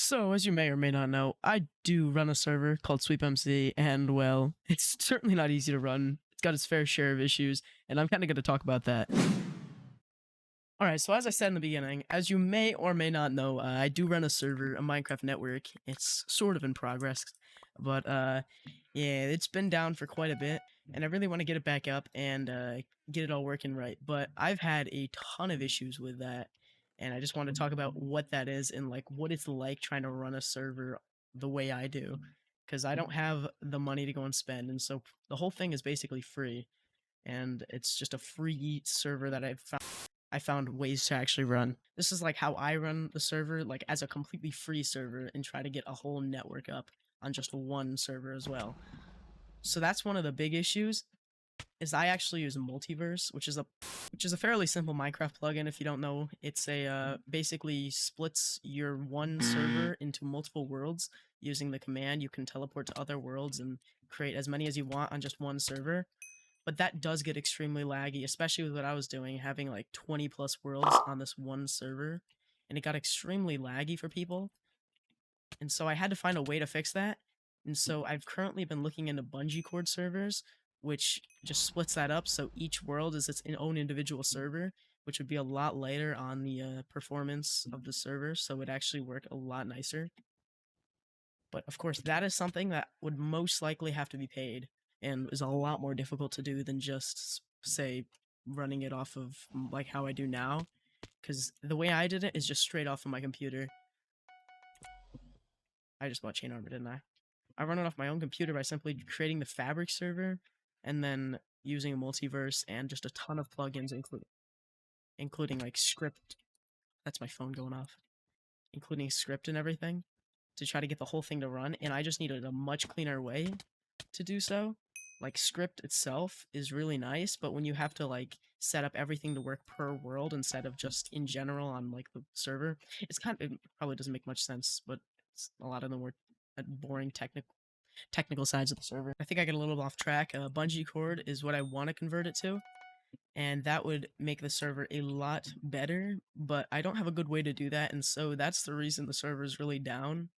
So, as you may or may not know, I do run a server called SweepMC, and well, it's certainly not easy to run. It's got its fair share of issues, and I'm kind of going to talk about that. Alright, so as I said in the beginning, as you may or may not know, I do run a server, a Minecraft network. It's sort of in progress, but yeah, it's been down for quite a bit, and I really want to get it back up and get it all working right. But I've had a ton of issues with that, and I just want to talk about what that is and like what it's like trying to run a server the way I do, because I don't have the money to go and spend, and so the whole thing is basically free, and it's just a free server that I found ways to actually run. This is like how I run the server, like as a completely free server, and try to get a whole network up on just one server as well. So that's one of the big issues. Is I actually use Multiverse, which is a fairly simple Minecraft plugin. If you don't know, it's a basically splits your one server into multiple worlds using the command. You can teleport to other worlds and create as many as you want on just one server. But that does get extremely laggy, especially with what I was doing, having like 20 plus worlds on this one server, and it got extremely laggy for people. And so I had to find a way to fix that. And so I've currently been looking into bungee cord servers, which just splits that up so each world is its own individual server, which would be a lot lighter on the performance of the server, so it would actually work a lot nicer. But of course, that is something that would most likely have to be paid and is a lot more difficult to do than just, say, running it off of like how I do now. Because the way I did it is just straight off of my computer. I just bought chain armor, didn't I? I run it off my own computer by simply creating the fabric server and then using a multiverse and just a ton of plugins, including like script. That's my phone going off. Including script and everything to try to get the whole thing to run. And I just needed a much cleaner way to do so. Like script itself is really nice, but when you have to like set up everything to work per world instead of just in general on like the server, it probably doesn't make much sense, but it's a lot of the more boring technical sides of the server. I think I get a little off track. Bungee cord is what I want to convert it to, and that would make the server a lot better, but I don't have a good way to do that, and so that's the reason the server is really down.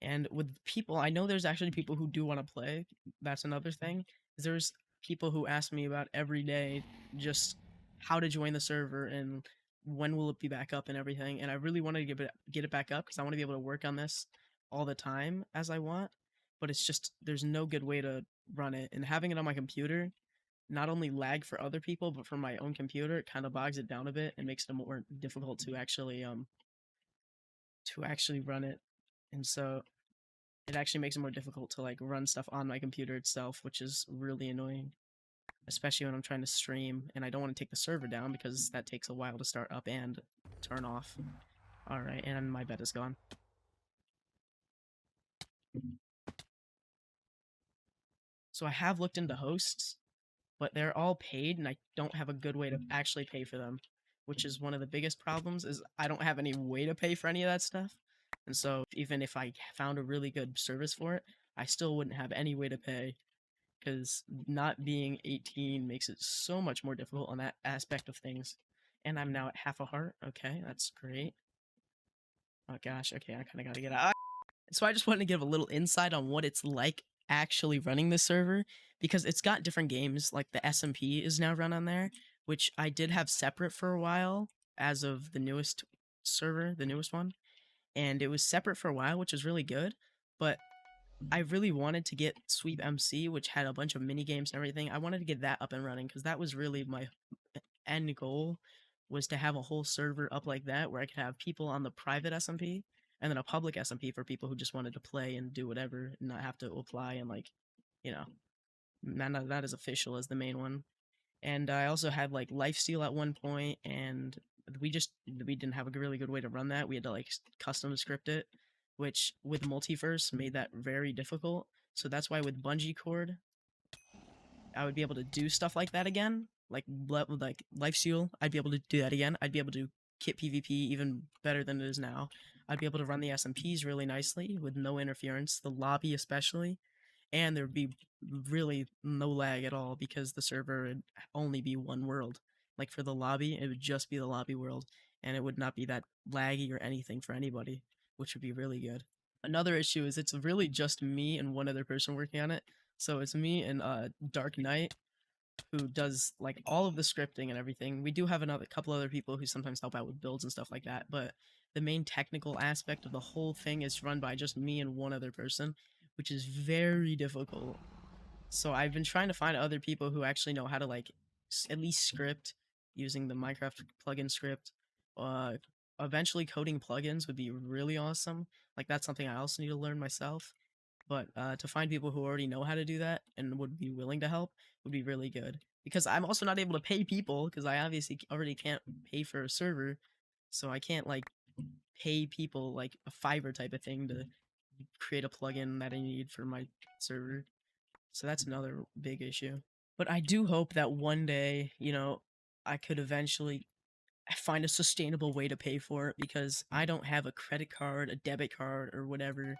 And with people, I know there's actually people who do want to play. That's another thing. There's people who ask me about every day just how to join the server and when will it be back up and everything. And I really want to get it back up because I want to be able to work on this all the time as I want. But it's just there's no good way to run it, and having it on my computer not only lag for other people but for my own computer, it kind of bogs it down a bit and makes it more difficult to actually run it. And so it actually makes it more difficult to like run stuff on my computer itself, which is really annoying, especially when I'm trying to stream and I don't want to take the server down because that takes a while to start up and turn off. All right, and my bed is gone. So I have looked into hosts, but they're all paid and I don't have a good way to actually pay for them, which is one of the biggest problems. Is I don't have any way to pay for any of that stuff. And so even if I found a really good service for it, I still wouldn't have any way to pay because not being 18 makes it so much more difficult on that aspect of things. And I'm now at half a heart. Okay, that's great. Oh gosh, okay, I kind of gotta get out. So I just wanted to give a little insight on what it's like actually running this server, because it's got different games, like the SMP is now run on there, which I did have separate for a while as of the newest server, the newest one. And it was separate for a while, which was really good, but I really wanted to get Sweep MC, which had a bunch of mini games and everything. I wanted to get that up and running because that was really my end goal, was to have a whole server up like that where I could have people on the private SMP and then a public SMP for people who just wanted to play and do whatever and not have to apply and like, you know, not as official as the main one. And I also had like lifesteal at one point, and we didn't have a really good way to run that. We had to like custom script it, which with multiverse made that very difficult. So that's why with bungee cord, I would be able to do stuff like that again, like lifesteal. I'd be able to do that again. I'd be able to kit PvP even better than it is now. I'd be able to run the SMPs really nicely with no interference, the lobby especially, and there'd be really no lag at all because the server would only be one world. Like for the lobby, it would just be the lobby world, and it would not be that laggy or anything for anybody. which would be really good. Another issue is it's really just me and one other person working on it. So it's me and Dark Knight, who does like all of the scripting and everything. We do have another couple other people who sometimes help out with builds and stuff like that, but the main technical aspect of the whole thing is run by just me and one other person, which is very difficult. So I've been trying to find other people who actually know how to like at least script using the Minecraft plugin script. Uh, Eventually coding plugins would be really awesome. Like that's something I also need to learn myself. But to find people who already know how to do that and would be willing to help would be really good. Because I'm also not able to pay people because I obviously already can't pay for a server, so I can't like pay people like a Fiverr type of thing to create a plugin that I need for my server. So that's another big issue. But I do hope that one day, I could eventually find a sustainable way to pay for it because I don't have a credit card, a debit card, or whatever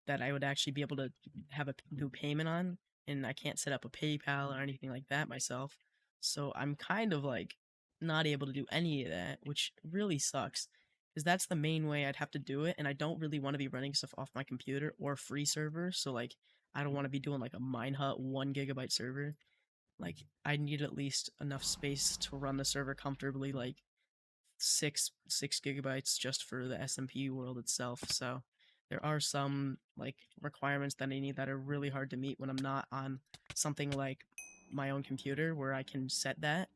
that I would actually be able to have a do payment on, and I can't set up a PayPal or anything like that myself. So I'm kind of like not able to do any of that, which really sucks because that's the main way I'd have to do it, and I don't really want to be running stuff off my computer or free server. So like I don't want to be doing like a Minehut 1 GB server. Like I need at least enough space to run the server comfortably, like six gigabytes just for the SMP world itself. So there are some like requirements that I need that are really hard to meet when I'm not on something like my own computer where I can set that.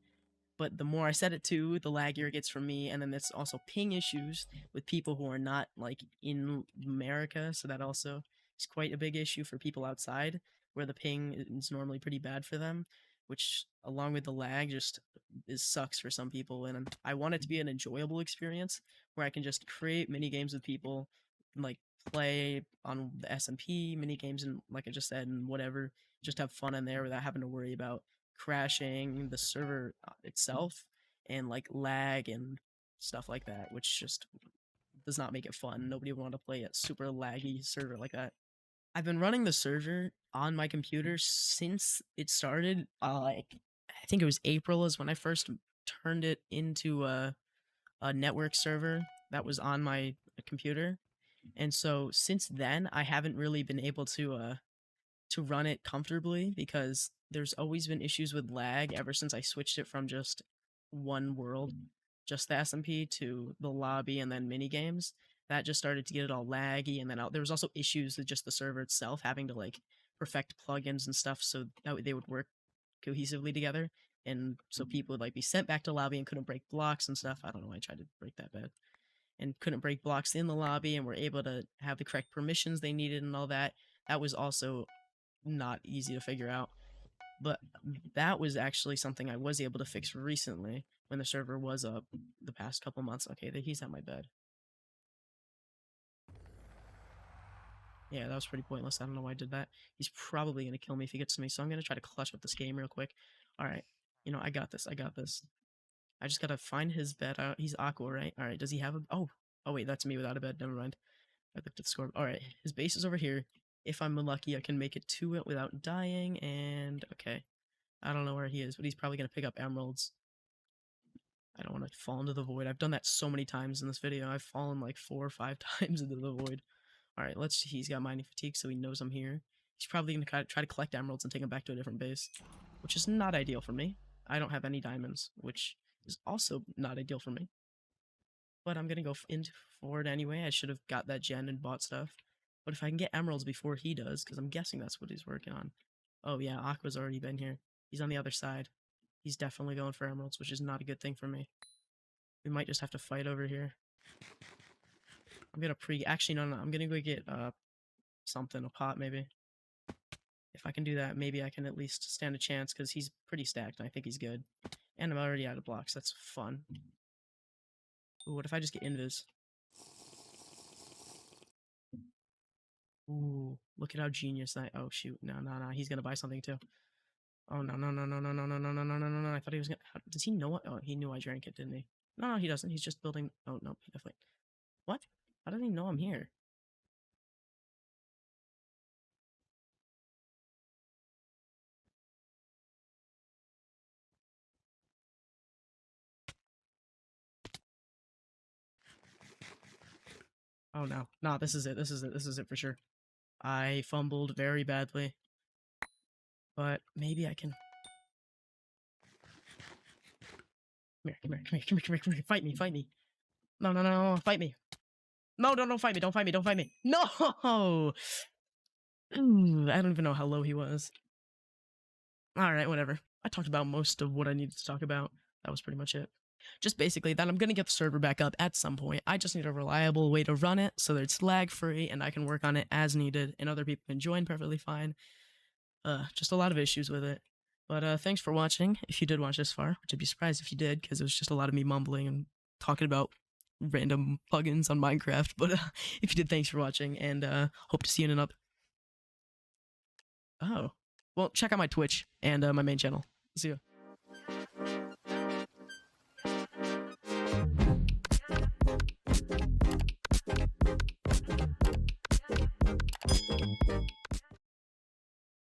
But the more I set it to, the laggier it gets for me, and then there's also ping issues with people who are not like in America, so that also is quite a big issue for people outside, where the ping is normally pretty bad for them, which along with the lag just is sucks for some people. And I want it to be an enjoyable experience where I can just create mini games with people, like play on the SMP mini games, and like I just said, and whatever, just have fun in there without having to worry about crashing the server itself and like lag and stuff like that, which just does not make it fun. Nobody would want to play a super laggy server like that. I've been running the server on my computer since it started. Like I think it was April is when I first turned it into a network server that was on my computer, and so since then I haven't really been able to run it comfortably because there's always been issues with lag ever since I switched it from just one world, just the SMP, to the lobby and then mini games. That just started to get it all laggy, and then there was also issues with just the server itself having to like perfect plugins and stuff so that they would work cohesively together. And so people would like be sent back to lobby and couldn't break blocks and stuff. I don't know why I tried to break that bad. And couldn't break blocks in the lobby and were able to have the correct permissions they needed and all that. That was also not easy to figure out. But that was actually something I was able to fix recently when the server was up the past couple months. Okay, he's at my bed. Yeah, that was pretty pointless. I don't know why I did that. He's probably going to kill me if he gets to me, so I'm going to try to clutch up this game real quick. Alright, I got this. I got this. I just got to find his bed. He's Aqua, right? Alright, does he have a... Oh, wait, that's me without a bed. Never mind. I looked at the score. Alright, his base is over here. If I'm lucky, I can make it to it without dying, and... Okay. I don't know where he is, but he's probably going to pick up emeralds. I don't want to fall into the void. I've done that so many times in this video. I've fallen like 4 or 5 times into the void. Alright, let's see. He's got mining fatigue, so he knows I'm here. He's probably going to try to collect emeralds and take them back to a different base, which is not ideal for me. I don't have any diamonds, which is also not ideal for me. But I'm going to go into forward anyway. I should have got that gen and bought stuff. But if I can get emeralds before he does, because I'm guessing that's what he's working on. Oh yeah, Aqua's already been here. He's on the other side. He's definitely going for emeralds, which is not a good thing for me. We might just have to fight over here. I'm gonna actually, no, I'm gonna go get something, a pot maybe. If I can do that, maybe I can at least stand a chance because he's pretty stacked and I think he's good. And I'm already out of blocks. That's fun. Ooh, what if I just get invis? Ooh, look at how genius that. Oh shoot, no, he's gonna buy something too. Oh no, I thought he was gonna. Does he know what? Oh, he knew I drank it, didn't he? No, he doesn't. He's just building. Oh no, he definitely. What? How does he know I'm here? Oh no. Nah, this is it. This is it. This is it for sure. I fumbled very badly. But maybe I can... Come here, come here, come here, come here, come here, come here. Fight me, fight me. No, no, no, no, fight me. No, don't fight me, don't fight me, don't fight me. No! I don't even know how low he was. Alright, whatever. I talked about most of what I needed to talk about. That was pretty much it. Just basically that I'm gonna get the server back up at some point. I just need a reliable way to run it so that it's lag free and I can work on it as needed and other people can join perfectly fine. Just a lot of issues with it. But thanks for watching. If you did watch this far, which I'd be surprised if you did, because it was just a lot of me mumbling and talking about random plugins on Minecraft. But if you did, thanks for watching, and hope to see you in another. Oh, well, check out my Twitch and my main channel. See ya.